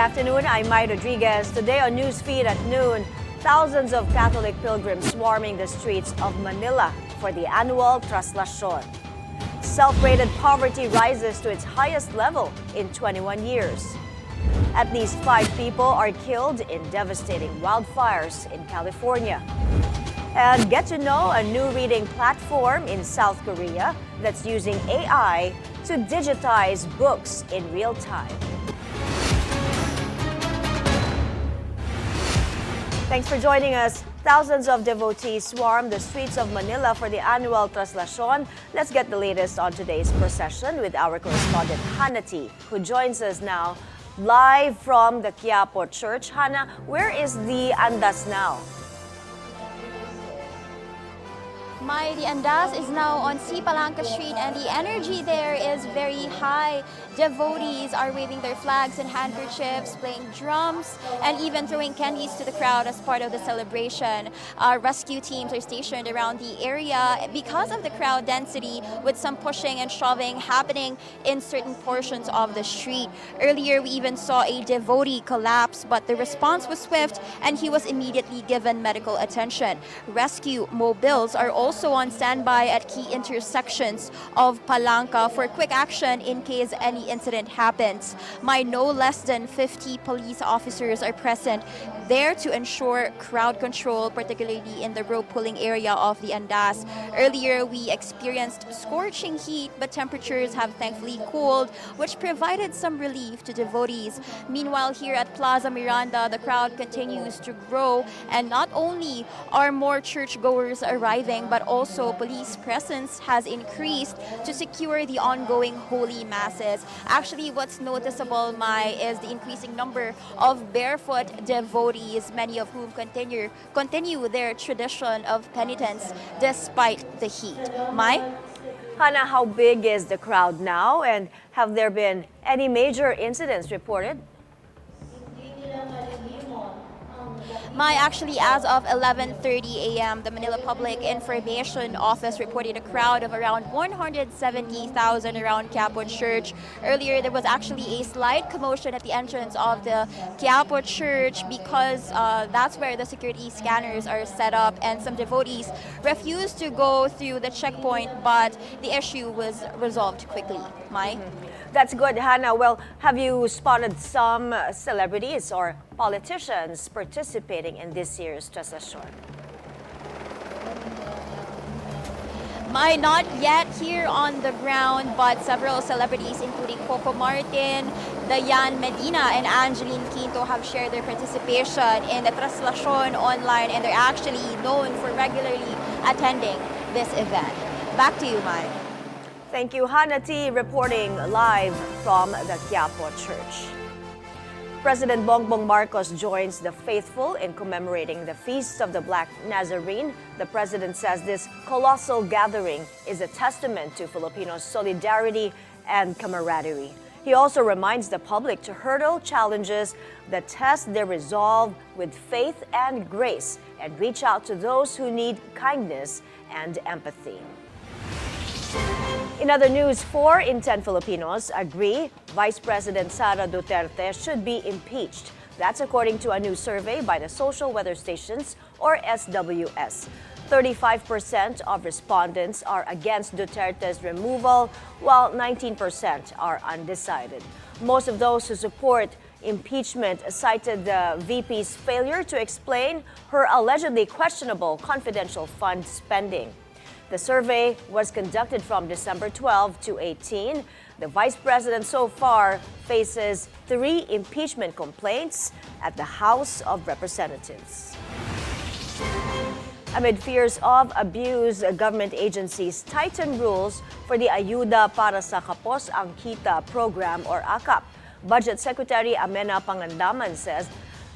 afternoon, I'm Mai Rodriguez. Today on Newsfeed at noon, thousands of Catholic pilgrims swarming the streets of Manila for the annual Traslacion. Self-rated poverty rises to its highest level in 21 years. At least 5 people are killed in devastating wildfires in California. And get to know a new reading platform in South Korea that's using AI to digitize books in real time. Thanks for joining us. Thousands of devotees swarm the streets of Manila for the annual Traslacion. Let's get the latest on today's procession with our correspondent Hannah T, who joins us now live from the Quiapo Church. Hannah, where is the Andas now? The Andas is now on Palanca Street and the energy there is very high. Devotees are waving their flags and handkerchiefs, playing drums, and even throwing candies to the crowd as part of the celebration. Rescue teams are stationed around the area because of the crowd density, with some pushing and shoving happening in certain portions of the street. Earlier, we even saw a devotee collapse, but the response was swift and he was immediately given medical attention. Rescue mobiles are also on standby at key intersections of Palanca for quick action in case any incident happens. No less than 50 police officers are present there to ensure crowd control, particularly in the rope pulling area of the Andas. Earlier, we experienced scorching heat, but temperatures have thankfully cooled, which provided some relief to devotees. Meanwhile, here at Plaza Miranda, the crowd continues to grow, and not only are more churchgoers arriving, but also police presence has increased to secure the ongoing holy masses. Actually, what's noticeable, Mai, is the increasing number of barefoot devotees, many of whom continue their tradition of penitence despite the heat. Mai? Hannah, how big is the crowd now, and have there been any major incidents reported? Actually, as of 11:30 a.m., the Manila Public Information Office reported a crowd of around 170,000 around Quiapo Church. Earlier, there was actually a slight commotion at the entrance of the Quiapo Church because that's where the security scanners are set up, and some devotees refused to go through the checkpoint, but the issue was resolved quickly. Mai? That's good, Hannah. Well, have you spotted some celebrities or politicians participating in this year's Traslacion? Not yet here on the ground, but several celebrities, including Coco Martin, Dayan Medina, and Angeline Quinto, have shared their participation in the Traslacion online, and they're actually known for regularly attending this event. Back to you, Mai. Thank you, Hannah T, reporting live from the Quiapo Church. President Bongbong Marcos joins the faithful in commemorating the Feast of the Black Nazarene. The president says this colossal gathering is a testament to Filipino solidarity and camaraderie. He also reminds the public to hurdle challenges that test their resolve with faith and grace and reach out to those who need kindness and empathy. In other news, 4 in 10 Filipinos agree Vice President Sara Duterte should be impeached. That's according to a new survey by the Social Weather Stations, or SWS. 35% of respondents are against Duterte's removal, while 19% are undecided. Most of those who support impeachment cited the VP's failure to explain her allegedly questionable confidential fund spending. The survey was conducted from December 12 to 18. The vice president so far faces 3 impeachment complaints at the House of Representatives. Amid fears of abuse, government agencies tighten rules for the Ayuda para sa Kapos ang Kita program, or AKAP. Budget Secretary Amena Pangandaman says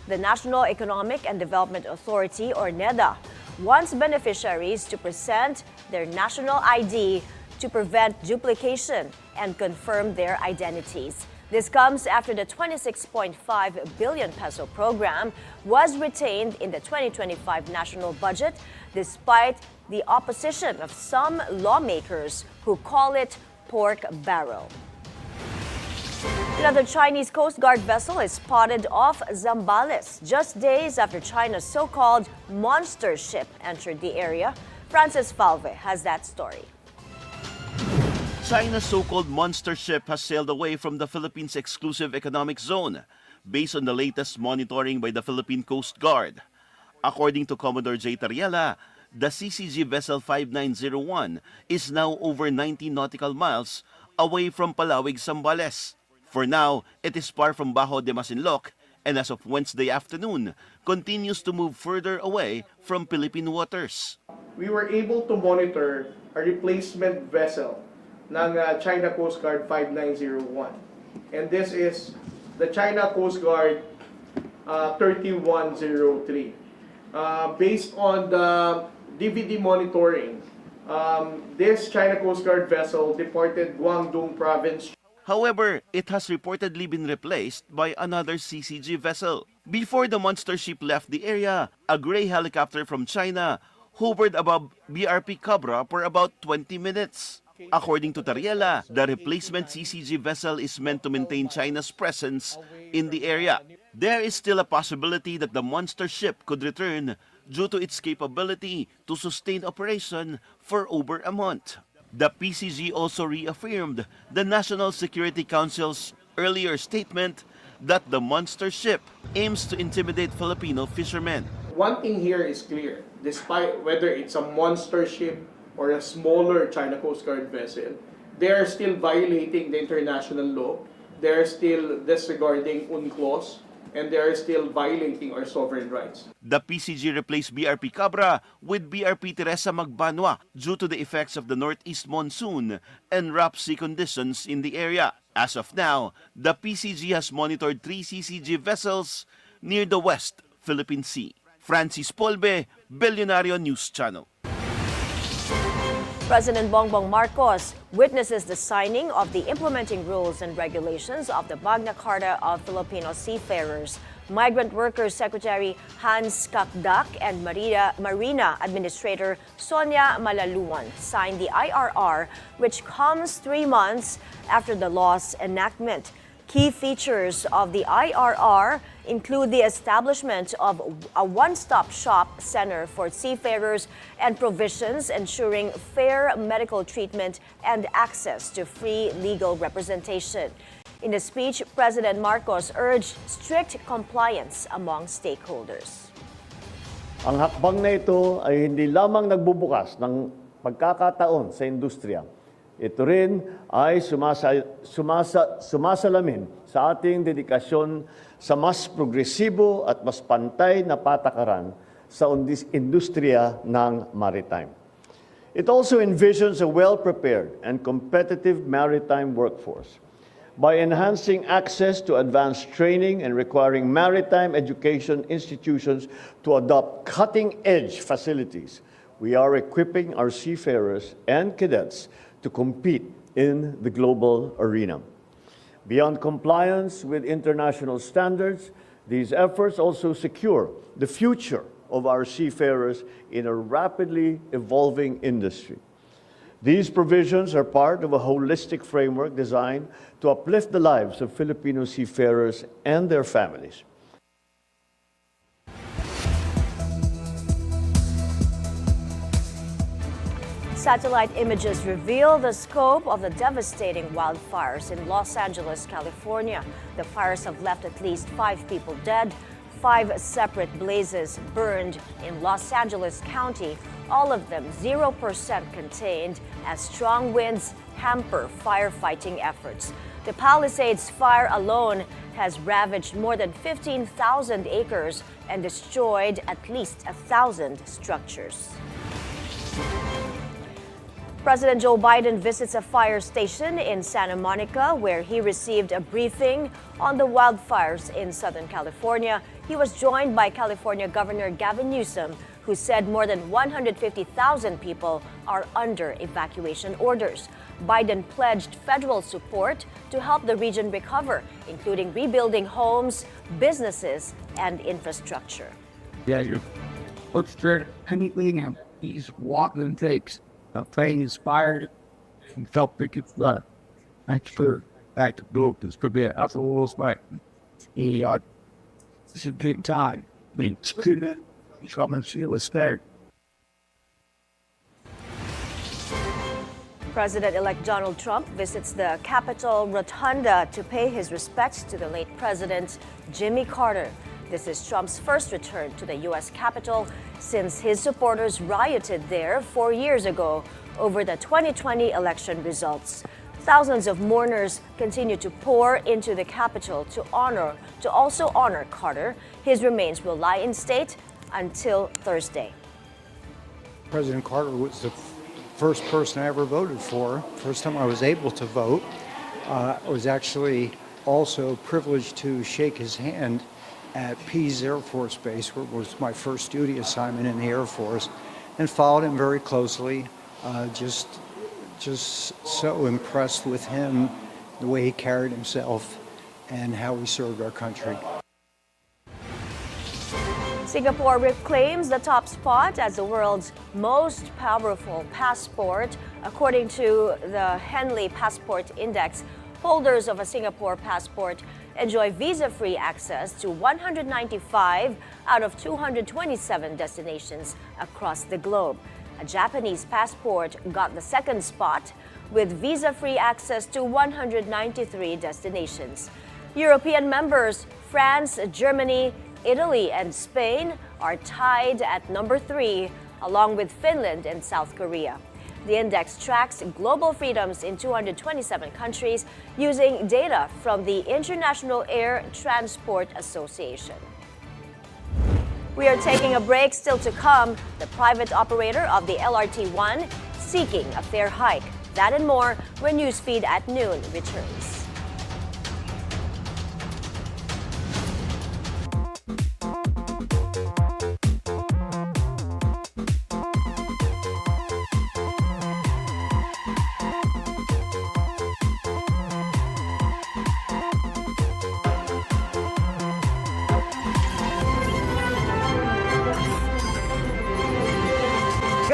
the National Economic and Development Authority, or NEDA, wants beneficiaries to present their national ID to prevent duplication and confirm their identities. This comes after the 26.5 billion peso program was retained in the 2025 national budget, despite the opposition of some lawmakers who call it pork barrel. Another Chinese Coast Guard vessel is spotted off Zambales just days after China's so-called monster ship entered the area. Francis Falve has that story. China's so-called monster ship has sailed away from the Philippines' exclusive economic zone, based on the latest monitoring by the Philippine Coast Guard. According to Commodore J. Tariela, the CCG vessel 5901 is now over 90 nautical miles away from Palawig, Zambales. For now, it is far from Bajo de Masinloc and as of Wednesday afternoon, continues to move further away from Philippine waters. We were able to monitor a replacement vessel ng China Coast Guard 5901. And this is the China Coast Guard 3103. Based on the DVD monitoring, this China Coast Guard vessel departed Guangdong province. However, it has reportedly been replaced by another CCG vessel. Before the monster ship left the area, a gray helicopter from China hovered above BRP Cabra for about 20 minutes. According to Tariela, the replacement CCG vessel is meant to maintain China's presence in the area. There is still a possibility that the monster ship could return due to its capability to sustain operation for over a month. The PCG also reaffirmed the National Security Council's earlier statement that the monster ship aims to intimidate Filipino fishermen. One thing here is clear, despite whether it's a monster ship or a smaller China Coast Guard vessel, they are still violating the international law, they are still disregarding UNCLOS, and they are still violating our sovereign rights. The PCG replaced BRP Cabra with BRP Teresa Magbanwa due to the effects of the northeast monsoon and rough sea conditions in the area. As of now, the PCG has monitored 3 CCG vessels near the West Philippine Sea. Francis Polbe, Bilyonaryo News Channel. President Bongbong Marcos witnesses the signing of the implementing rules and regulations of the Magna Carta of Filipino Seafarers. Migrant Workers Secretary Hans Kakdak and Marina Administrator Sonia Malaluan signed the IRR, which comes 3 months after the law's enactment. Key features of the IRR include the establishment of a one-stop shop center for seafarers and provisions ensuring fair medical treatment and access to free legal representation. In a speech, President Marcos urged strict compliance among stakeholders. Ang hakbang na ito ay hindi lamang nagbubukas ng pagkakataon sa industriya. Ito rin ay sumasalamin sa ating dedikasyon sa mas progresibo at mas pantay na patakaran sa industriya ng maritime. It also envisions a well-prepared and competitive maritime workforce. By enhancing access to advanced training and requiring maritime education institutions to adopt cutting-edge facilities, we are equipping our seafarers and cadets to compete in the global arena. Beyond compliance with international standards, these efforts also secure the future of our seafarers in a rapidly evolving industry. These provisions are part of a holistic framework designed to uplift the lives of Filipino seafarers and their families. Satellite images reveal the scope of the devastating wildfires in Los Angeles, California. The fires have left at least 5 people dead. 5 separate blazes burned in Los Angeles County, all of them 0% contained as strong winds hamper firefighting efforts. The Palisades fire alone has ravaged more than 15,000 acres and destroyed at least 1,000 structures. President Joe Biden visits a fire station in Santa Monica where he received a briefing on the wildfires in Southern California. He was joined by California Governor Gavin Newsom, who said more than 150,000 people are under evacuation orders. Biden pledged federal support to help the region recover, including rebuilding homes, businesses, and infrastructure. Yeah, you put straight anything and he's walking takes. The plane is fired and felt picket flood. That's for back to group. This could be an absolute fight. This is a big time. I mean, come and see what's there. President-elect Donald Trump visits the Capitol Rotunda to pay his respects to the late President Jimmy Carter. This is Trump's first return to the U.S. Capitol since his supporters rioted there 4 years ago over the 2020 election results. Thousands of mourners continue to pour into the Capitol to also honor Carter. His remains will lie in state until Thursday. President Carter was the first person I ever voted for. First time I was able to vote. I was actually also privileged to shake his hand at Pease Air Force Base, where it was my first duty assignment in the Air Force, and followed him very closely. Just so impressed with him, the way he carried himself, and how he served our country. Singapore reclaims the top spot as the world's most powerful passport. According to the Henley Passport Index, holders of a Singapore passport enjoy visa-free access to 195 out of 227 destinations across the globe. A Japanese passport got the second spot with visa-free access to 193 destinations. European members France, Germany, Italy, and Spain are tied at number 3, along with Finland and South Korea. The index tracks global freedoms in 227 countries using data from the International Air Transport Association. We are taking a break. Still to come, the private operator of the LRT-1 seeking a fare hike. That and more when Newsfeed at Noon returns.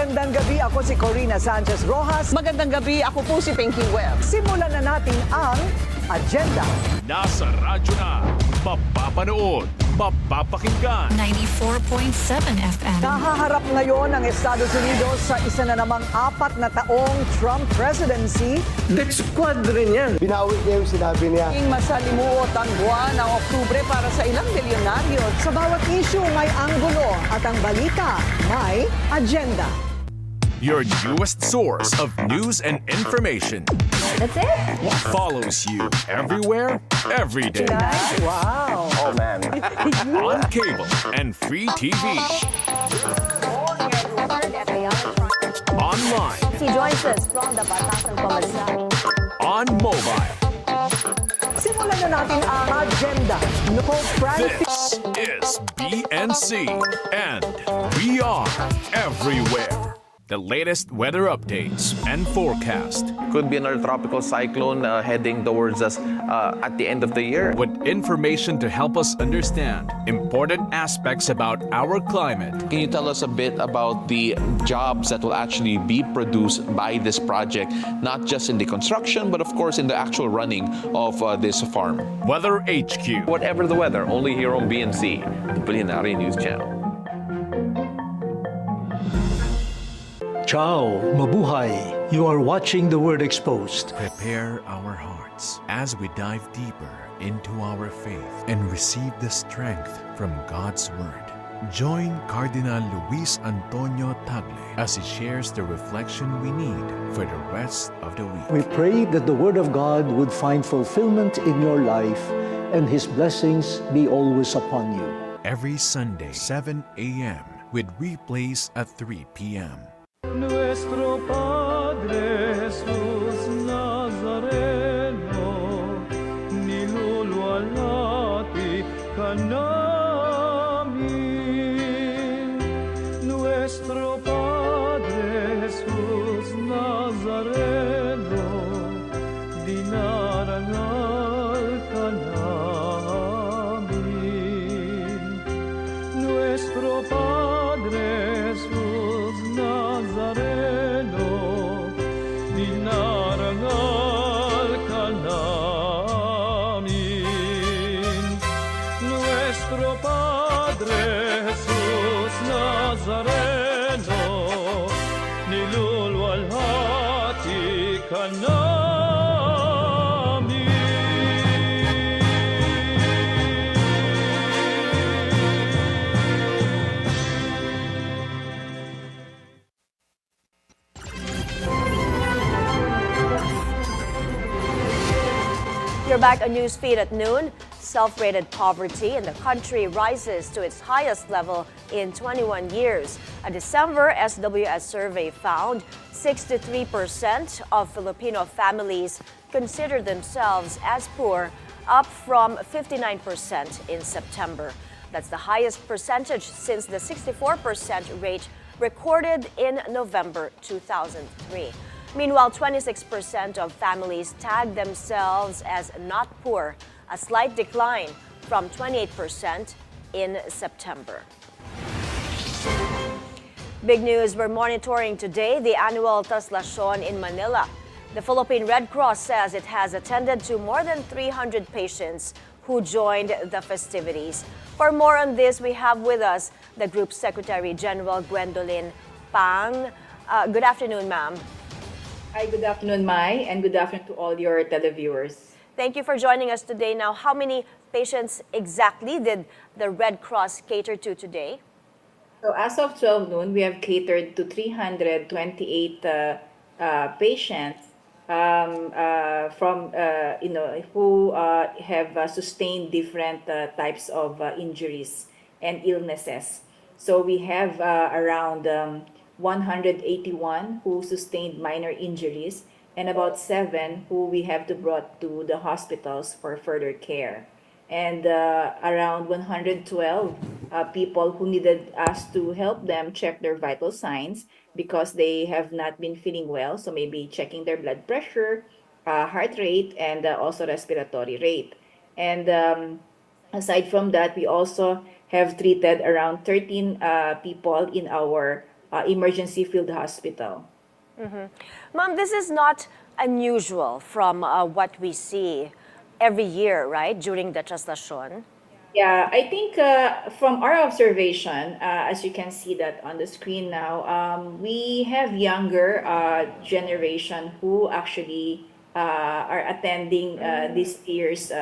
Magandang gabi, ako si Corina Sanchez Rojas. Magandang gabi, ako po si Pinky Webb. Simulan na natin ang agenda. Nasa radyo na, mapapanood, mapapakinggan. 94.7 FM. Nahaharap ngayon ang Estados Unidos sa isa na namang 4 na taong Trump presidency. Death squad rin yan. Binawi niya yung sinabi niya. Ing masalimuot ang buwan ng Oktubre para sa ilang bilyonaryo. Sa bawat issue may anggulo at ang balita may agenda. Your newest source of news and information. That's it? Follows you everywhere, every day. Wow! Oh man. On cable and free TV. Online. He joins us from the Batasang Pamasahe. On mobile. Simulan na natin ang agenda. This is BNC, and we are everywhere. The latest weather updates and forecast. Could be another tropical cyclone heading towards us at the end of the year. With information to help us understand important aspects about our climate. Can you tell us a bit about the jobs that will actually be produced by this project, not just in the construction, but of course in the actual running of this farm? Weather HQ. Whatever the weather, only here on BNC, the Bilyonaryo News Channel. Ciao, mabuhay. You are watching The Word Exposed. Prepare our hearts as we dive deeper into our faith and receive the strength from God's Word. Join Cardinal Luis Antonio Tagle as he shares the reflection we need for the rest of the week. We pray that the Word of God would find fulfillment in your life and His blessings be always upon you. Every Sunday, 7 a.m. with replays at 3 p.m. Nuestro Padre Jesús Nazareno, niluluwalhati ka namin. Nuestro Padre Jesús Nazareno, dinarangal ka namin. Nuestro Padre Jesús Nazareno, nuestro Padre Jesus Nazareno, nilulwalhati ka namin. You're back on Newsfeed at noon. Self-rated poverty in the country rises to its highest level in 21 years. A December SWS survey found 63% of Filipino families consider themselves as poor, up from 59% in September. That's the highest percentage since the 64% rate recorded in November 2003. Meanwhile, 26% of families tag themselves as not poor, a slight decline from 28% in September. Big news, we're monitoring today the annual Traslacion in Manila. The Philippine Red Cross says it has attended to more than 300 patients who joined the festivities. For more on this, we have with us the Group Secretary General Gwendolyn Pang. Good afternoon, ma'am. Hi, good afternoon, Mai, and good afternoon to all your televiewers. Thank you for joining us today. Now, how many patients exactly did the Red Cross cater to today? So as of 12 noon, we have catered to 328 patients from who have sustained different types of injuries and illnesses. So we have around 181 who sustained minor injuries and about 7 who we have to brought to the hospitals for further care. And around 112 people who needed us to help them check their vital signs because they have not been feeling well. So maybe checking their blood pressure, heart rate, and also respiratory rate. And aside from that, we also have treated around 13 people in our emergency field hospital. Ma'am, this is not unusual from what we see every year, right, during the Traslacion? Yeah, I think from our observation, as you can see that on the screen now, we have younger generation who actually are attending this year's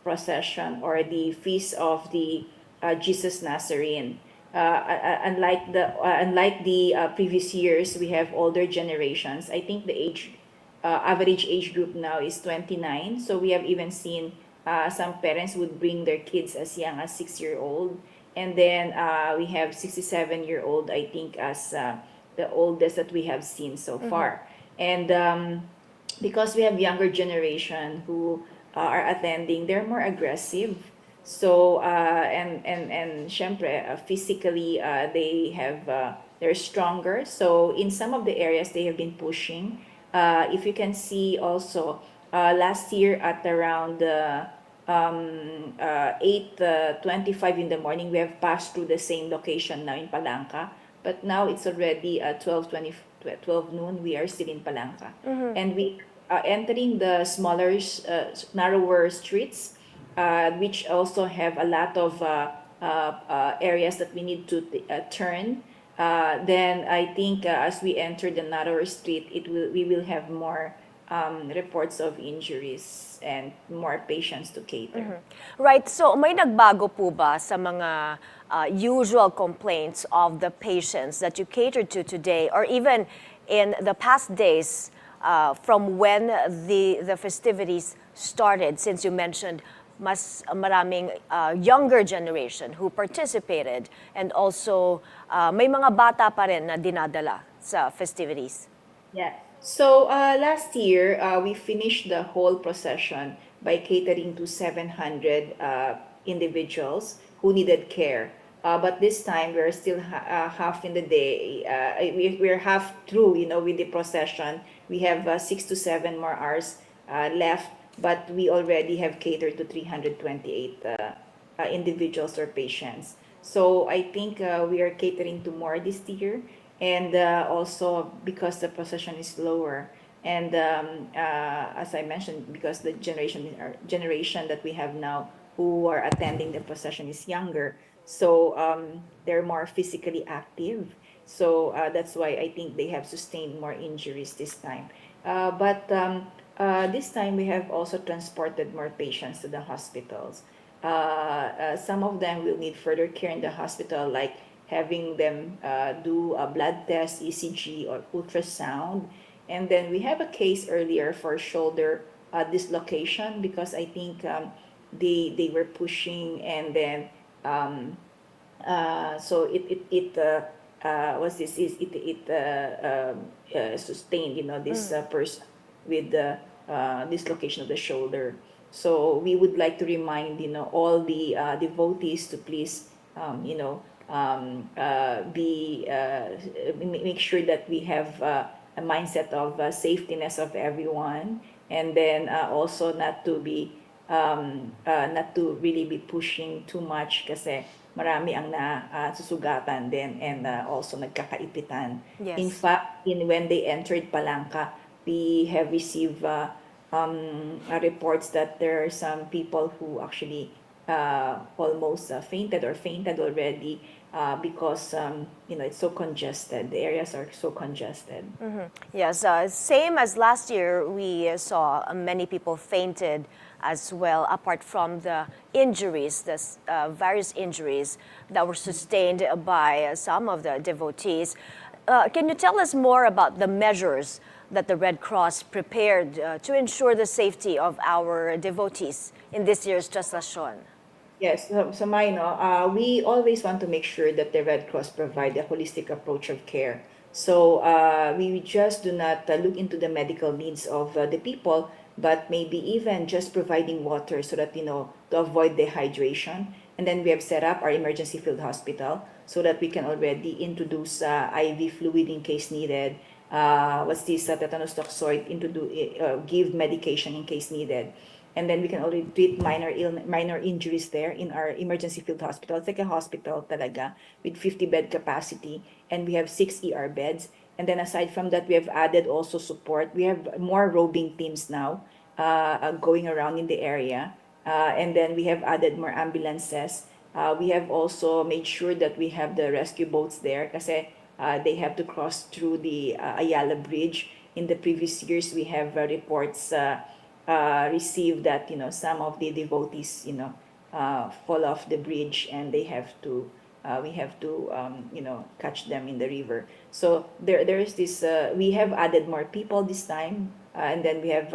procession or the feast of the Jesus Nazarene. Unlike the previous years, we have older generations. I think the average age group now is 29. So we have even seen some parents would bring their kids as young as 6-year-old. And then we have 67-year-old, I think, as the oldest that we have seen so far. And because we have younger generation who are attending, they're more aggressive. So and syempre, physically they're stronger. So in some of the areas they have been pushing. If you can see also last year at around 8:25 in the morning, we have passed through the same location now in Palanca. But now it's already 12 noon. We are still in Palanca, and we are entering the smaller, narrower streets. Which also have a lot of areas that we need to turn. Then I think as we enter the narrower street, we will have more reports of injuries and more patients to cater. Right. So may nagbago po ba sa mga usual complaints of the patients that you catered to today, or even in the past days from when the festivities started, since you mentioned mas maraming younger generation who participated, and also may mga bata pa rin na dinadala sa festivities? Yeah. So last year, we finished the whole procession by catering to 700 individuals who needed care. But this time, we're still half in the day. We're half through, with the procession. We have 6 to 7 more hours left. But we already have catered to 328 individuals or patients. So I think we are catering to more this year, and also because the procession is lower, and as I mentioned, because the generation that we have now who are attending the procession is younger. So they're more physically active. So that's why I think they have sustained more injuries this time. But this time we have also transported more patients to the hospitals. Some of them will need further care in the hospital, like having them do a blood test, ECG, or ultrasound. And then we have a case earlier for shoulder dislocation, because I think they were pushing, and then so sustained, this person with the dislocation of the shoulder. So we would like to remind, all the devotees to please, make sure that we have a mindset of safetyness of everyone, and then also not to really be pushing too much, kasi marami ang susugatan din, and also nagkakaipitan. Yes. In fact, when they entered Palangka, we have received reports that there are some people who actually almost fainted or fainted already because it's so congested. The areas are so congested. Yes, same as last year, we saw many people fainted as well, apart from the injuries, the various injuries that were sustained by some of the devotees. Can you tell us more about the measures that the Red Cross prepared to ensure the safety of our devotees in this year's Traslacion? Yes, so Mai, we always want to make sure that the Red Cross provide a holistic approach of care. So we just do not look into the medical needs of the people, but maybe even just providing water so that, to avoid dehydration. And then we have set up our emergency field hospital so that we can already introduce IV fluid in case needed. Tetanus toxoid, give medication in case needed. And then we can already treat minor injuries there in our emergency field hospital. It's like a hospital talaga with 50-bed capacity, and we have 6 ER beds. And then aside from that, we have added also support. We have more roving teams now going around in the area. And then we have added more ambulances. We have also made sure that we have the rescue boats there, kasi they have to cross through the Ayala Bridge. In the previous years, we have reports received that some of the devotees fall off the bridge, and they have to we have to catch them in the river. So there is this. We have added more people this time, and then we have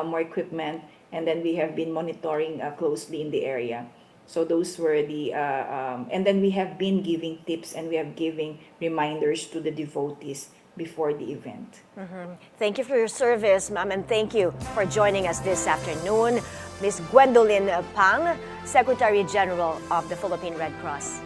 more equipment, and then we have been monitoring closely in the area. So those were the, and then we have been giving tips, and we have giving reminders to the devotees before the event. Thank you for your service, ma'am, and thank you for joining us this afternoon. Ms. Gwendolyn Pang, Secretary General of the Philippine Red Cross.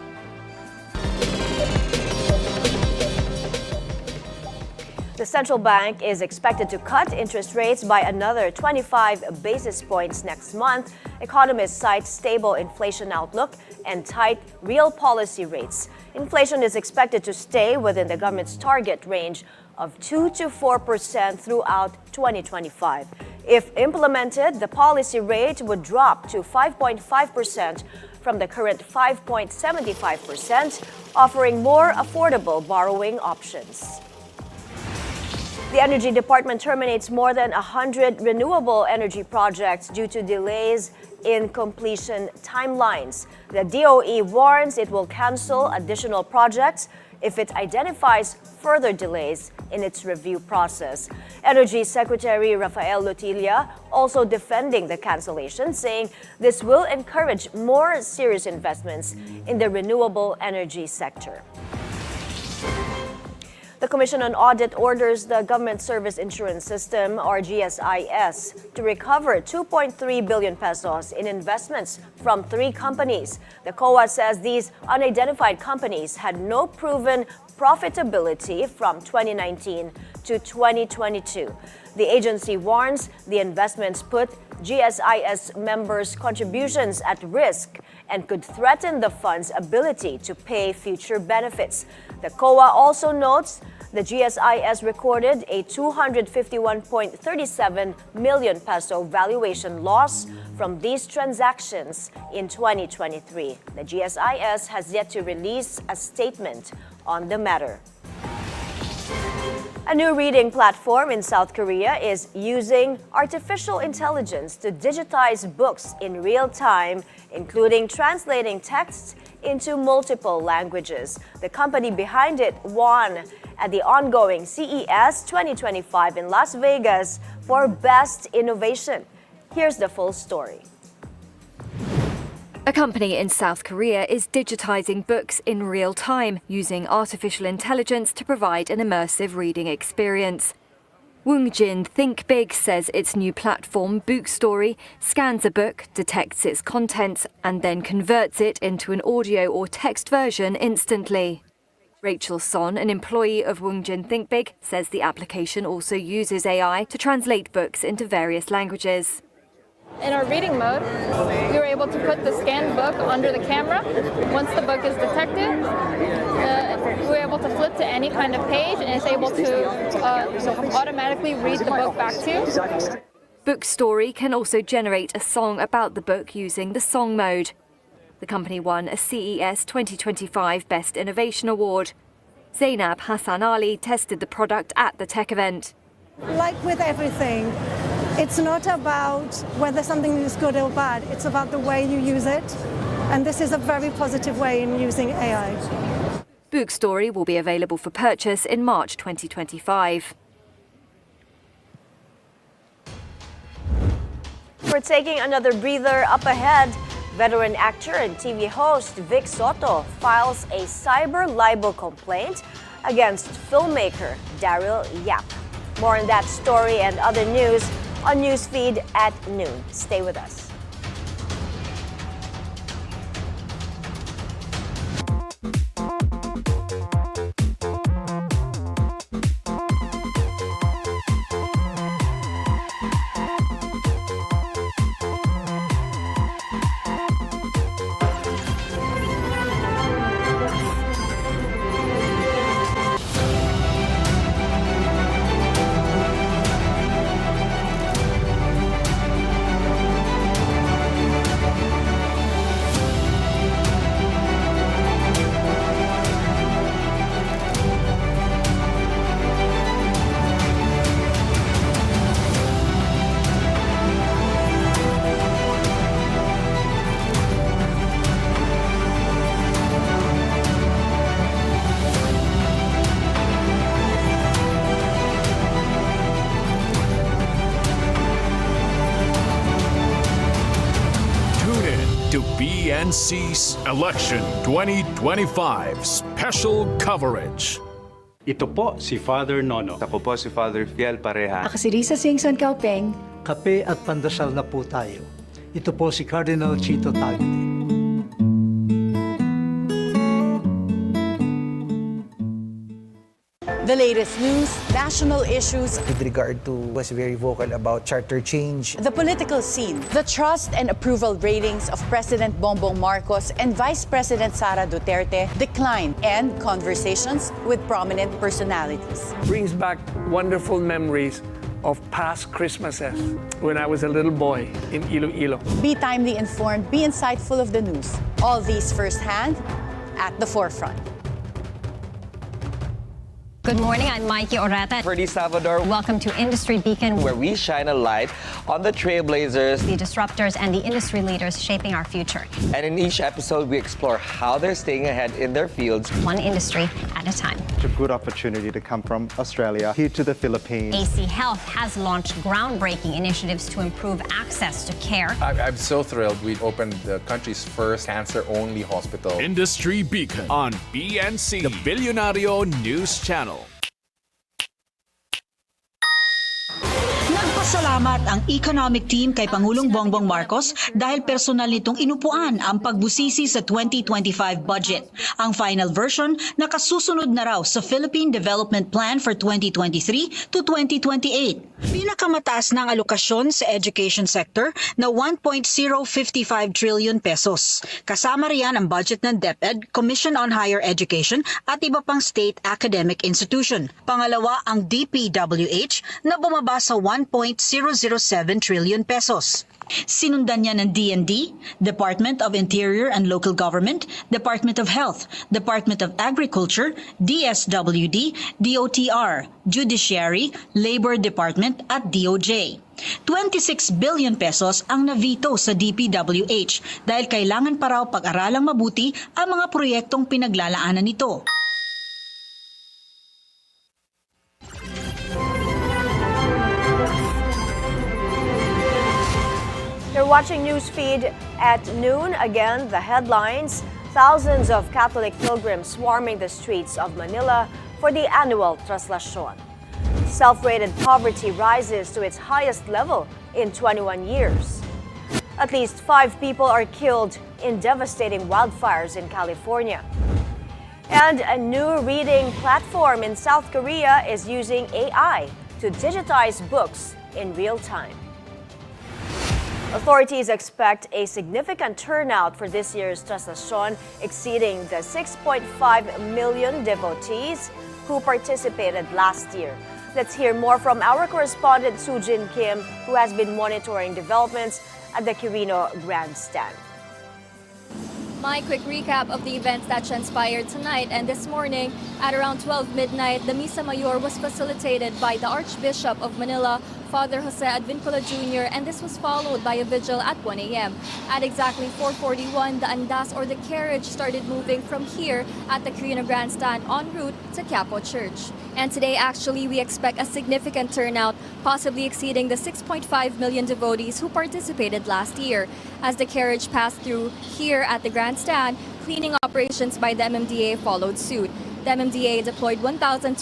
The central bank is expected to cut interest rates by another 25 basis points next month. Economists cite stable inflation outlook and tight real policy rates. Inflation is expected to stay within the government's target range of 2 to 4% throughout 2025. If implemented, the policy rate would drop to 5.5% from the current 5.75%, offering more affordable borrowing options. The Energy Department terminates more than 100 renewable energy projects due to delays in completion timelines. The DOE warns it will cancel additional projects if it identifies further delays in its review process. Energy Secretary Rafael Lutilla also defending the cancellation, saying this will encourage more serious investments in the renewable energy sector. The Commission on Audit orders the Government Service Insurance System, or GSIS, to recover 2.3 billion pesos in investments from 3 companies. The COA says these unidentified companies had no proven profitability from 2019 to 2022. The agency warns the investments put GSIS members' contributions at risk and could threaten the fund's ability to pay future benefits. The COA also notes the GSIS recorded a 251.37 million peso valuation loss from these transactions in 2023. The GSIS has yet to release a statement on the matter. A new reading platform in South Korea is using artificial intelligence to digitize books in real time, including translating texts into multiple languages. The company behind it won at the ongoing CES 2025 in Las Vegas for Best Innovation. Here's the full story. A company in South Korea is digitizing books in real time using artificial intelligence to provide an immersive reading experience. Woongjin Think Big says its new platform, Bookstory, scans a book, detects its contents, and then converts it into an audio or text version instantly. Rachel Son, an employee of Woongjin Think Big, says the application also uses AI to translate books into various languages. In our reading mode, we were able to put the scanned book under the camera. Once the book is detected, we're able to flip to any kind of page and it's able to automatically read the book back to you. Bookstory can also generate a song about the book using the song mode. The company won a CES 2025 Best Innovation Award. Zainab Hassan Ali tested the product at the tech event. Like with everything, it's not about whether something is good or bad, it's about the way you use it. And this is a very positive way in using AI. Bookstory will be available for purchase in March 2025. We're taking another breather up ahead. Veteran actor and TV host Vic Soto files a cyber libel complaint against filmmaker Daryl Yap. More on that story and other news on Newsfeed at noon. Stay with us. PNC's Election 2025 Special Coverage. Ito po si Father Nono. Ako po si Father Fiel Pareha. Ako si Risa Singson Kaupeng. Kape at pandasal na po tayo. Ito po si Cardinal Chito Tagle. The latest news, national issues. With regard to was very vocal about charter change. The political scene, the trust and approval ratings of President Bongbong Marcos and Vice President Sara Duterte decline, and conversations with prominent personalities. Brings back wonderful memories of past Christmases when I was a little boy in Iloilo. Be timely informed, be insightful of the news. All these firsthand at the forefront. Good morning, I'm Mikey Orata. Ferdy Salvador. Welcome to Industry Beacon, where we shine a light on the trailblazers, the disruptors, and the industry leaders shaping our future. And in each episode, we explore how they're staying ahead in their fields, one industry at a time. It's a good opportunity to come from Australia here to the Philippines. AC Health has launched groundbreaking initiatives to improve access to care. I'm so thrilled we opened the country's first cancer-only hospital. Industry Beacon on BNC, the Bilyonaryo News Channel. Nagpasalamat ang economic team kay Pangulong Bongbong Marcos dahil personal nitong inupuan ang pagbusisi sa 2025 budget. Ang final version nakasusunod na raw sa Philippine Development Plan for 2023 to 2028. Pinakamataas ng alokasyon sa education sector na 1.055 trillion pesos. Kasama riyan ang budget ng DepEd, Commission on Higher Education at iba pang state academic institution. Pangalawa ang DPWH na bumaba sa 1.0 trillion pesos. Sinundan niya ng DND, Department of Interior and Local Government, Department of Health, Department of Agriculture, DSWD, DOTR, Judiciary, Labor Department at DOJ. 26 billion pesos ang navito sa DPWH dahil kailangan pa raw pag-aralang mabuti ang mga proyektong pinaglalaanan nito. You're watching Newsfeed at noon. Again, the headlines. Thousands of Catholic pilgrims swarming the streets of Manila for the annual Traslacion. Self-rated poverty rises to its highest level in 21 years. At least 5 people are killed in devastating wildfires in California. And a new reading platform in South Korea is using AI to digitize books in real time. Authorities expect a significant turnout for this year's Traslacion, exceeding the 6.5 million devotees who participated last year. Let's hear more from our correspondent Sujin Kim, who has been monitoring developments at the Quirino Grandstand. My quick recap of the events that transpired tonight and this morning. At around 12 midnight, the Misa Mayor was facilitated by the Archbishop of Manila, Father Jose Advincula Jr., and this was followed by a vigil at 1 a.m. At exactly 4:41, the andas or the carriage started moving from here at the Quirino Grandstand en route to Quiapo Church. And today, actually, we expect a significant turnout, possibly exceeding the 6.5 million devotees who participated last year. As the carriage passed through here at the grandstand, cleaning operations by the MMDA followed suit. The MMDA deployed 1,200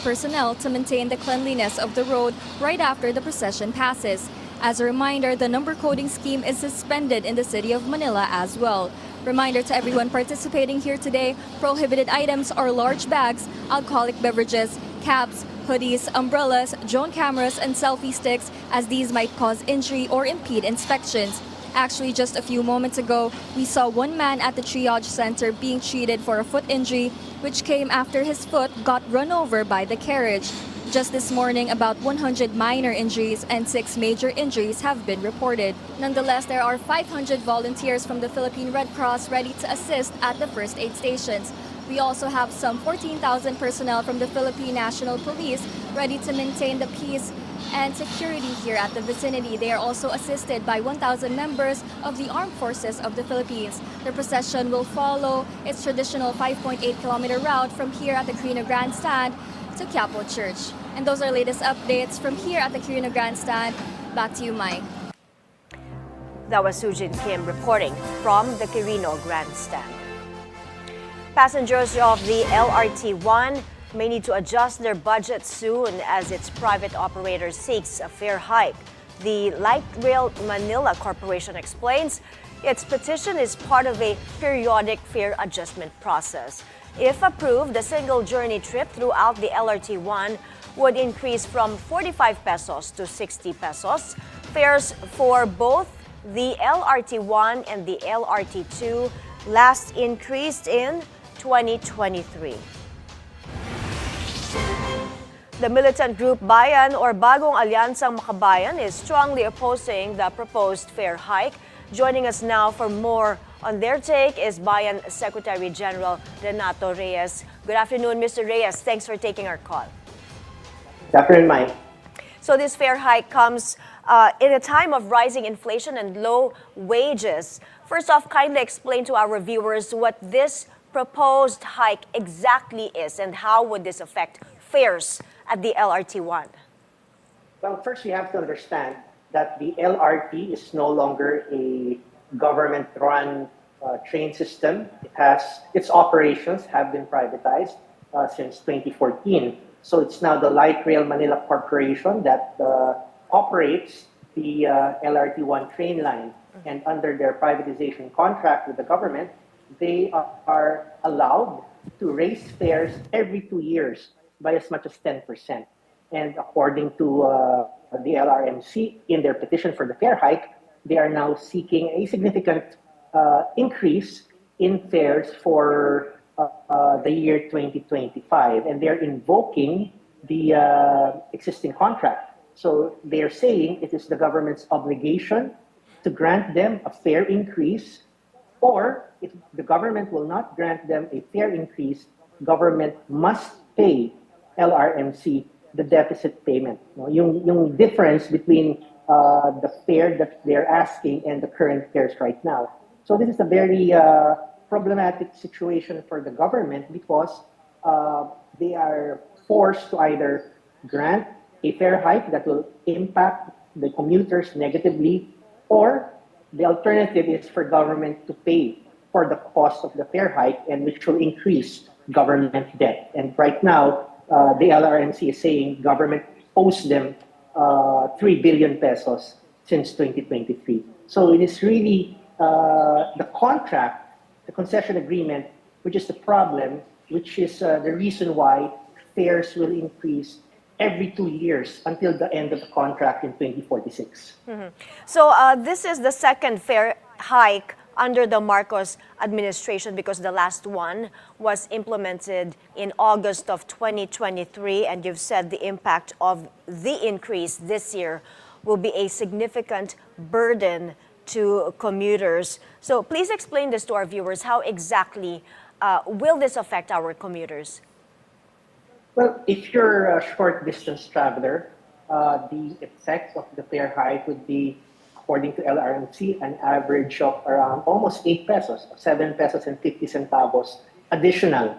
personnel to maintain the cleanliness of the road right after the procession passes. As a reminder, the number coding scheme is suspended in the city of Manila as well. Reminder to everyone participating here today, prohibited items are large bags, alcoholic beverages, caps, hoodies, umbrellas, drone cameras, and selfie sticks, as these might cause injury or impede inspections. Actually, just a few moments ago, we saw one man at the triage center being treated for a foot injury, which came after his foot got run over by the carriage. Just this morning, about 100 minor injuries and 6 major injuries have been reported. Nonetheless, there are 500 volunteers from the Philippine Red Cross ready to assist at the first aid stations. We also have some 14,000 personnel from the Philippine National Police ready to maintain the peace and security here at the vicinity. They are also assisted by 1,000 members of the Armed Forces of the Philippines. The procession will follow its traditional 5.8-kilometer route from here at the Quirino Grandstand to Quiapo Church. And those are latest updates from here at the Quirino Grandstand. Back to you, Mai. That was Sujin Kim reporting from the Quirino Grandstand. Passengers of the LRT-1 may need to adjust their budget soon as its private operator seeks a fare hike. The Light Rail Manila Corporation explains its petition is part of a periodic fare adjustment process. If approved, the single journey trip throughout the LRT-1 would increase from 45 pesos to 60 pesos. Fares for both the LRT-1 and the LRT-2 last increased in 2023. The militant group Bayan or Bagong Alyansang Makabayan is strongly opposing the proposed fare hike. Joining us now for more on their take is Bayan Secretary General Renato Reyes. Good afternoon, Mr. Reyes. Thanks for taking our call. Good afternoon, Mai. So this fare hike comes in a time of rising inflation and low wages. First off, kindly explain to our viewers what this proposed hike exactly is and how would this affect fares at the LRT-1? Well, first we have to understand that the LRT is no longer a government-run train system. Its operations have been privatized since 2014. So it's now the Light Rail Manila Corporation that operates the LRT-1 train line. And under their privatization contract with the government, they are allowed to raise fares every 2 years by as much as 10%. And according to the LRMC, in their petition for the fare hike, they are now seeking a significant increase in fares for the year 2025. And they're invoking the existing contract. So they're saying it is the government's obligation to grant them a fair increase, or if the government will not grant them a fair increase, government must pay LRMC the deficit payment. No? Yung difference between the fare that they're asking and the current fares right now. So this is a very problematic situation for the government because they are forced to either grant a fare hike that will impact the commuters negatively, or the alternative is for government to pay for the cost of the fare hike, and which will increase government debt. And right now, the LRMC is saying government owes them 3 billion pesos since 2023. So it is really the contract, the concession agreement, which is the problem, which is the reason why fares will increase every 2 years until the end of the contract in 2046. So this is the second fare hike under the Marcos administration, because the last one was implemented in August of 2023, and you've said the impact of the increase this year will be a significant burden to commuters. So please explain this to our viewers. How exactly will this affect our commuters? Well, if you're a short distance traveler, the effect of the fare hike would be, according to LRMC, an average of around almost 8 pesos, 7 pesos and 50 centavos additional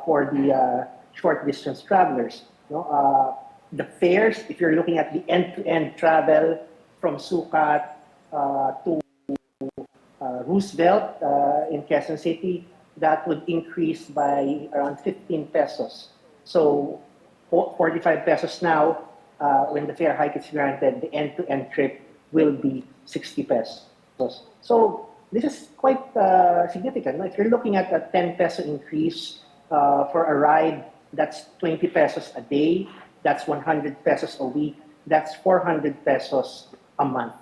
for the short distance travelers. The fares, if you're looking at the end-to-end travel from Sucat to Roosevelt in Quezon City, that would increase by around 15 pesos. So 45 pesos now, when the fare hike is granted, the end-to-end trip will be 60 pesos. So this is quite significant. If you're looking at a 10 peso increase for a ride, that's 20 pesos a day, that's 100 pesos a week, that's 400 pesos a month.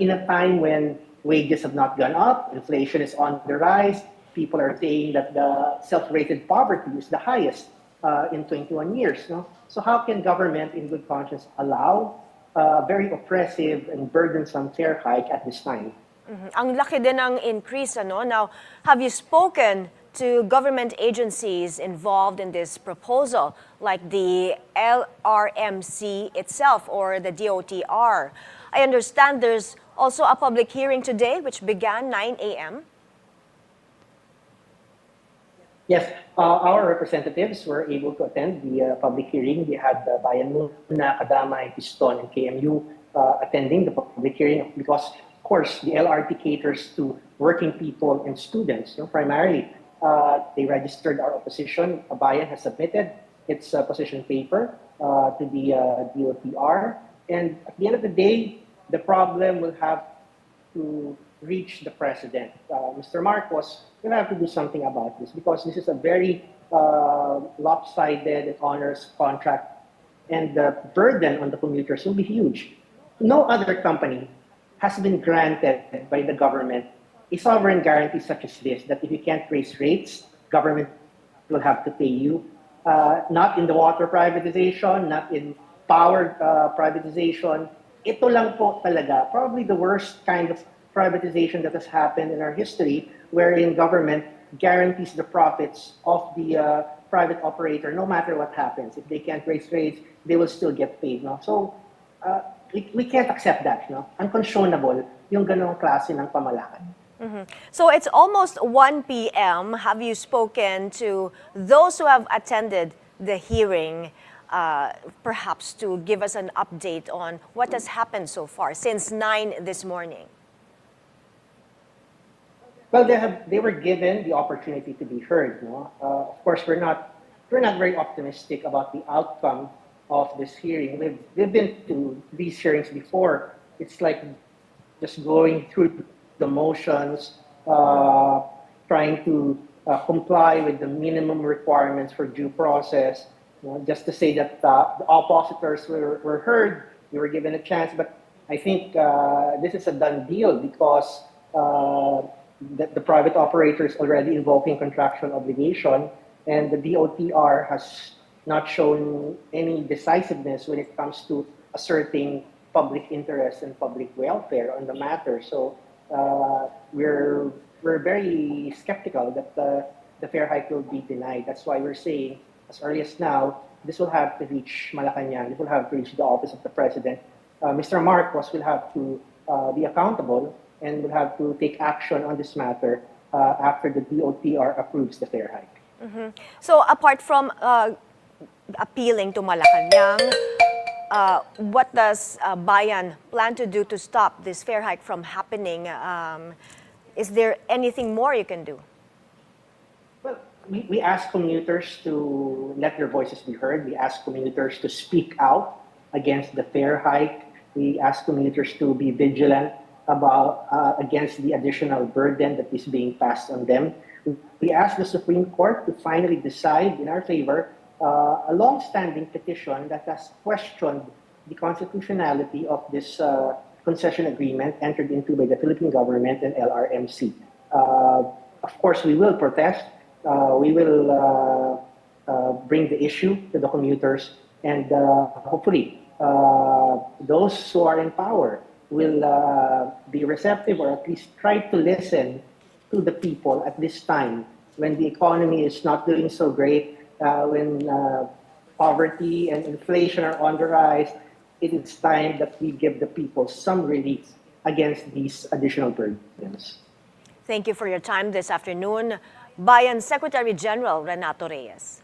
In a time when wages have not gone up, inflation is on the rise, people are saying that the self-rated poverty is the highest in 21 years. No? So how can government in good conscience allow very oppressive and burdensome fare hike at this time? Ang laki din ng increase, ano? Now, have you spoken to government agencies involved in this proposal, like the LRMC itself or the DOTR? I understand there's also a public hearing today, which began 9 a.m. Yes, our representatives were able to attend the public hearing. We had Bilyonaryo, Kadamay, Piston, and KMU attending the public hearing because, of course, the LRT caters to working people and students. Primarily, they registered our opposition. Bayan has submitted its position paper to the DOTR. And at the end of the day, the problem will have to reach the president. Mr. Marcos will have to do something about this because this is a very lopsided and onerous contract, and the burden on the commuters will be huge. No other company has been granted by the government a sovereign guarantee such as this, that if you can't raise rates, government will have to pay you. Not in the water privatization, not in power privatization. Ito lang po talaga, probably the worst kind of privatization that has happened in our history, wherein government guarantees the profits of the private operator no matter what happens. If they can't raise rates, they will still get paid. No? So we can't accept that. No? Unconscionable yung ganong klase ng pamalakan. So it's almost 1 p.m. Have you spoken to those who have attended the hearing, perhaps to give us an update on what has happened so far since 9 this morning? Well, they were given the opportunity to be heard. No? Of course, we're not very optimistic about the outcome of this hearing. We've been to these hearings before. It's like just going through the motions, trying to comply with the minimum requirements for due process. Just to say that the oppositors were heard, they were given a chance. But I think this is a done deal because the private operator is already invoking contractual obligation, and the DOTR has not shown any decisiveness when it comes to asserting public interest and public welfare on the matter. So we're very skeptical that the fare hike will be denied. That's why we're saying, as early as now, this will have to reach Malacanang. It will have to reach the office of the president. Mr. Marcos will have to be accountable and will have to take action on this matter after the DOTR approves the fare hike. Mm-hmm. So apart from appealing to Malacanang, what does Bayan plan to do to stop this fare hike from happening? Is there anything more you can do? Well, we ask commuters to let their voices be heard. We ask commuters to speak out against the fare hike. We ask commuters to be vigilant about against the additional burden that is being passed on them. We ask the Supreme Court to finally decide in our favor a long-standing petition that has questioned the constitutionality of this concession agreement entered into by the Philippine government and LRMC. Of course, we will protest. We will bring the issue to the commuters, and hopefully those who are in power will be receptive, or at least try to listen to the people at this time when the economy is not doing so great, when poverty and inflation are on the rise. It is time that we give the people some relief against these additional burdens. Thank you for your time this afternoon, Bayan Secretary General Renato Reyes.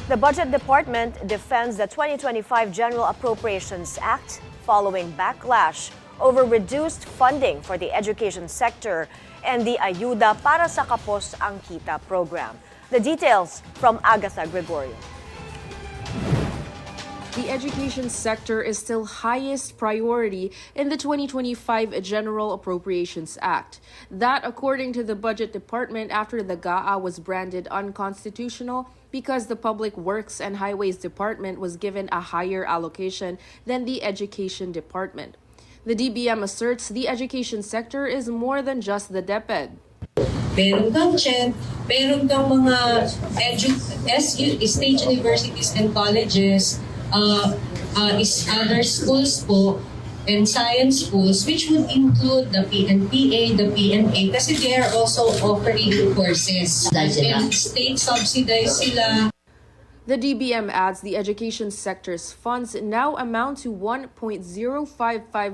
The Budget Department defends the 2025 General Appropriations Act following backlash over reduced funding for the education sector and the Ayuda para sa Kapos ang Kita program. The details from Agatha Gregorio. The education sector is still highest priority in the 2025 General Appropriations Act. That, according to the Budget Department, after the GAA was branded unconstitutional because the Public Works and Highways Department was given a higher allocation than the Education Department. The DBM asserts the education sector is more than just the DepEd. Meron kang CHED, meron kang mga state universities and colleges, other schools po, and science schools, which would include the PNPA, the PNA, kasi they are also offering courses. And state subsidized sila. The DBM adds the education sector's funds now amount to 1.055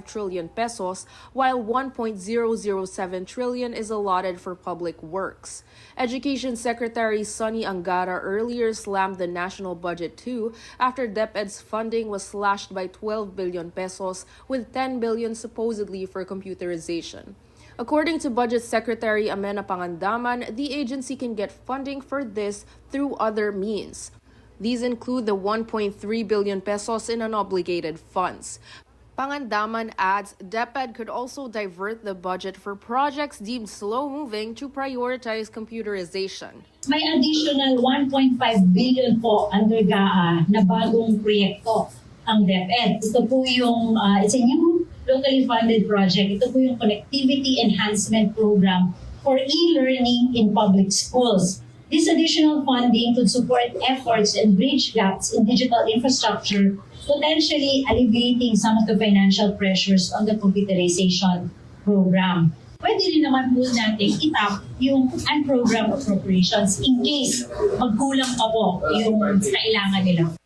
trillion pesos, while 1.007 trillion is allotted for public works. Education Secretary Sonny Angara earlier slammed the national budget too after DepEd's funding was slashed by 12 billion pesos, with 10 billion supposedly for computerization. According to Budget Secretary Amena Pangandaman, the agency can get funding for this through other means. These include the 1.3 billion pesos in unobligated funds. Pangandaman adds DepEd could also divert the budget for projects deemed slow-moving to prioritize computerization. May additional 1.5 billion po under GAA na bagong proyekto ang DepEd. Ito po yung, it's a new locally funded project. Ito po yung Connectivity Enhancement Program for e-learning in public schools. This additional funding could support efforts and bridge gaps in digital infrastructure, potentially alleviating some of the financial pressures on the computerization program. Pwede rin naman po natin itap yung unprogrammed appropriations in case magkulang pa po yung kailangan nila.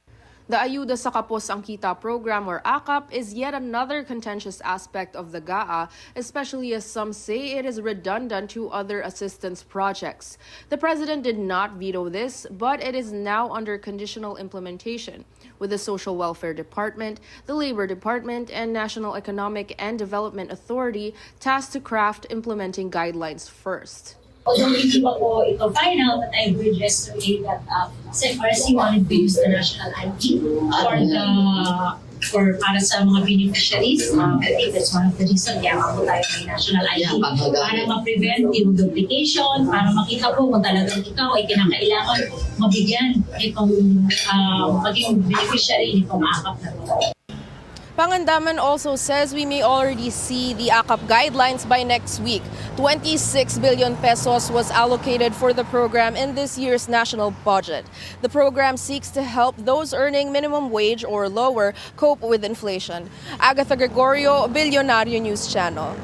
The Ayuda sa Kapos ang Kita program, or AKAP, is yet another contentious aspect of the GAA, especially as some say it is redundant to other assistance projects. The president did not veto this, but it is now under conditional implementation, with the Social Welfare Department, the Labor Department, and National Economic and Development Authority tasked to craft implementing guidelines first. Although hindi pa po ito final, but I would just relate that SFRC wanted to use the national ID for para sa mga beneficiaries. I think that's one of the reasons kaya po tayo may national ID. Para ma-prevent yung duplication, para makita po kung talagang ikaw ay kinakailangan mabigyan itong maging beneficiary nitong AKAP na ito. Pangandaman also says we may already see the AKAP guidelines by next week. 26 billion pesos was allocated for the program in this year's national budget. The program seeks to help those earning minimum wage or lower cope with inflation. Agatha Gregorio, Bilyonaryo News Channel.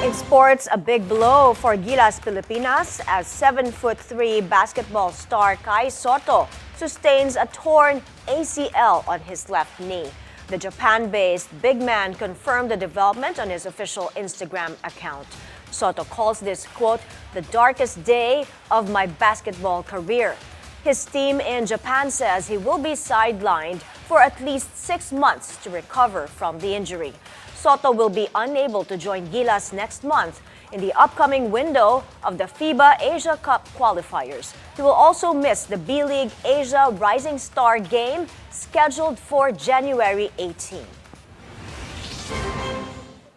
In sports, a big blow for Gilas Pilipinas as 7'3" basketball star Kai Sotto sustains a torn ACL on his left knee. The Japan-based big man confirmed the development on his official Instagram account. Sotto calls this, quote, the darkest day of my basketball career. His team in Japan says he will be sidelined for at least 6 months to recover from the injury. Sotto will be unable to join Gilas next month in the upcoming window of the FIBA Asia Cup qualifiers. He will also miss the B-League Asia Rising Star game scheduled for January 18.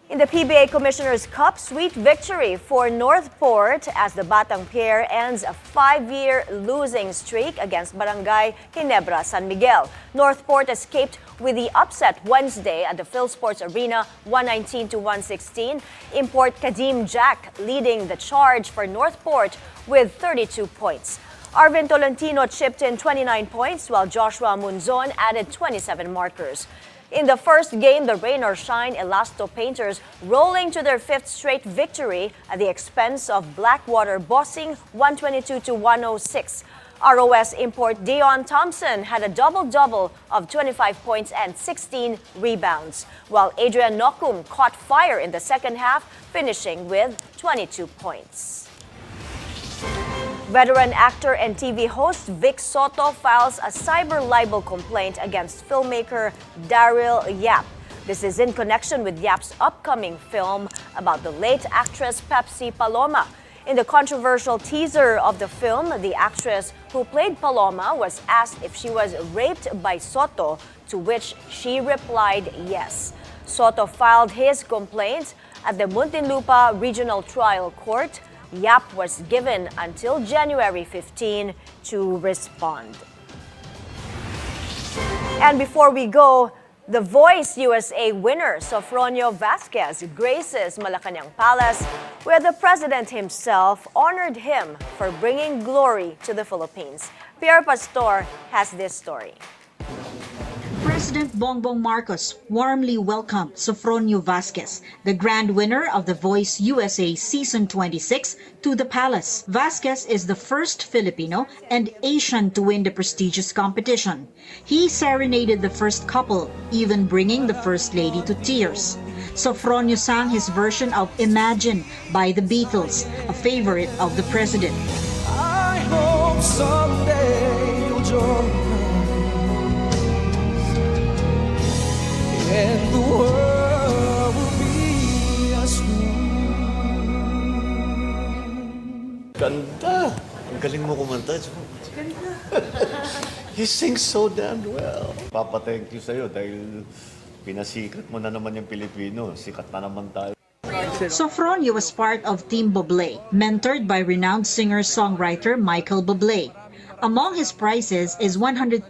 In the PBA Commissioner's Cup, sweet victory for Northport as the Batang pair ends a 5-year losing streak against Barangay Ginebra San Miguel. Northport escaped with the upset Wednesday at the PhilSports Arena, 119-116. Import Kadim Jack leading the charge for Northport with 32 points. Arvin Tolentino chipped in 29 points while Joshua Munzon added 27 markers. In the first game, the rain or shine Elasto Painters rolling to their 5th straight victory at the expense of Blackwater Bossing 122-106. ROS import Dion Thompson had a double-double of 25 points and 16 rebounds, while Adrian Nokum caught fire in the second half, finishing with 22 points. Veteran actor and TV host Vic Soto files a cyber libel complaint against filmmaker Daryl Yap. This is in connection with Yap's upcoming film about the late actress Pepsi Paloma. In the controversial teaser of the film, the actress who played Paloma was asked if she was raped by Soto, to which she replied yes. Soto filed his complaint at the Muntinlupa Regional Trial Court. Yap was given until January 15 to respond. And before we go, The Voice USA winner Sofronio Vasquez graces Malacanang Palace, where the president himself honored him for bringing glory to the Philippines. Pierre Pastor has this story. President Bongbong Marcos warmly welcomed Sofronio Vasquez, the grand winner of The Voice USA Season 26, to the palace. Vasquez is the first Filipino and Asian to win the prestigious competition. He serenaded the first couple, even bringing the First Lady to tears. Sofronio sang his version of Imagine by the Beatles, a favorite of the president. I hope someday you'll join me. And the world will be as one. Ganda! Ang galing mo kumanta. He sings so damn well. Papa-thank you sa'yo dahil pinasikat mo na naman yung Pilipino. Sikat na naman tayo. Sofronio was part of Team Bublé, mentored by renowned singer-songwriter Michael Bublé. Among his prizes is $100,000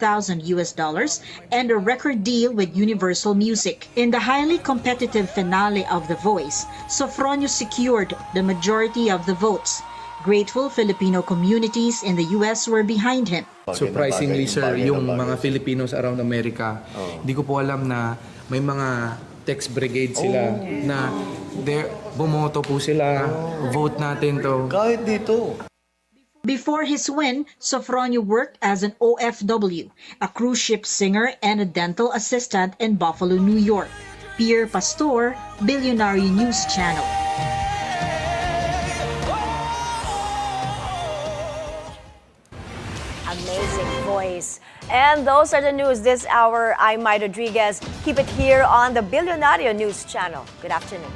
and a record deal with Universal Music. In the highly competitive finale of The Voice, Sofronio secured the majority of the votes. Grateful Filipino communities in the US were behind him. Surprisingly, sir, yung mga Filipinos around America, hindi ko po alam na may mga text brigade sila na bumoto po sila, vote natin to. Kahit dito. Before his win, Sofronio worked as an OFW, a cruise ship singer and a dental assistant in Buffalo, New York. Pierre Pastor, Bilyonaryo News Channel. Amazing voice. And those are the news this hour. I'm Mai Rodriguez. Keep it here on the Bilyonaryo News Channel. Good afternoon.